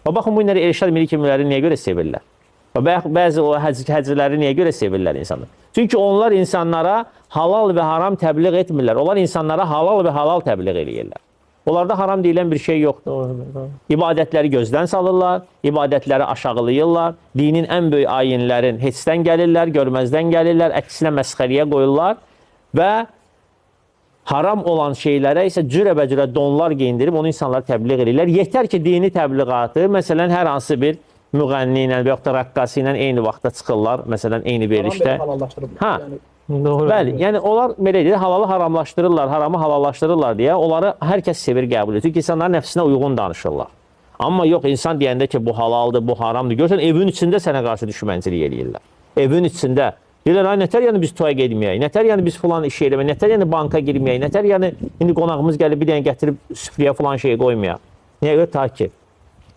Və baxın, bu günləri Elşad Miri kimiləri niyə görə sevirlər? Və bəzi o həcciləri niyə görə sevirlər insanlar? Çünki onlar insanlara halal və haram təbliğ etmirlər. Onlar insanlara halal və halal təbliğ edirlər. Onlarda haram deyilən bir şey yoxdur. İbadətləri gözdən salırlar, ibadətləri aşağılayırlar, dinin ən böyük ayinlərin heçdən gəlirlər, görməzdən gəlirlər, əksinə məsxəriyə qoyurlar və haram olan şeylərə isə cürəbəcürə donlar geyindirib onu insanlara təbliğ edirlər. Yetər ki, dini təbliğatı, məsələn, hər hansı bir müğənni ilə və yaxud da rəqqası ilə eyni vaxtda çıxırlar, məsələn, eyni verilişdə. Hə, bəli, yəni onlar belə deyir, halalı haramlaşdırırlar, haramı halallaşdırırlar deyə onları hər kəs sevir, qəbul edir. Çünki insanların nəfsinə uyğun danışırlar. Amma yox, insan deyəndə ki, bu halaldır, bu haramdır. Görsən, evin içində sənə qarşı düşmənçilik eləyirlər. Evin içində. Deyirlər, ay, nətər yəni biz toya gedməyək, nətər yəni biz filan iş eləməyək, nətər yəni banka girməyək, nətər yəni indi qonağımız gəlib bir dənə gətirib süfrəyə filan şey qoymayaq. Niyə görə? Ta ki,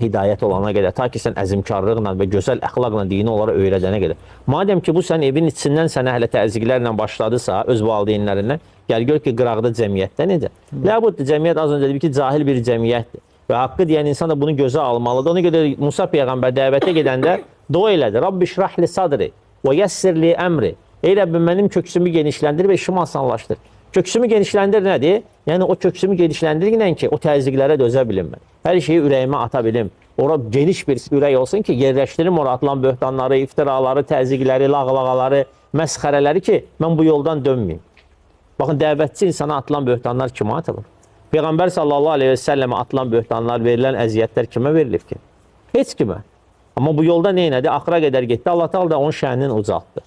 hidayət olana qədər, ta ki sən əzimkarlıqla və gözəl əxlaqla dini onlara öyrədənə qədər. Madəm ki, bu sən evin içindən sənə hələ təzyiqlərlə başladısa, öz valideynlərindən, gəl gör ki, qıraqda cəmiyyətdə necə? Ləbud, cəmiyyət az öncə dedi ki, cahil bir cəmiyyətdir və haqqı deyən insan da bunu gözə almalıdır. Ona görə Musa Peyğəmbər dəvətə gedəndə dua elədi. Rabbi şrahli sadri və yəssirli əmri. Ey Rəbbim, mənim köksümü genişləndir və işimi asanlaşdır. Köksümü genişləndir nədir? Yəni o köksümü genişləndirlə ki, o təzyiqlərə dözə bilim mən. Hər şeyi ürəyimə ata bilim. Ora geniş bir ürək olsun ki, yerləşdirim ora atılan böhtanları, iftiraları, təzyiqləri, lağlağaları, məsxərələri ki, mən bu yoldan dönməyim. Baxın, dəvətçi insana atılan böhtanlar kimə atılır? Peyğəmbər sallallahu aleyhi və səlləmə atılan böhtanlar, verilən əziyyətlər kimə verilir ki? Heç kimə. Amma bu yolda neynədir? Axıra qədər getdi. Allah Teala da onun şənini ucaltdı.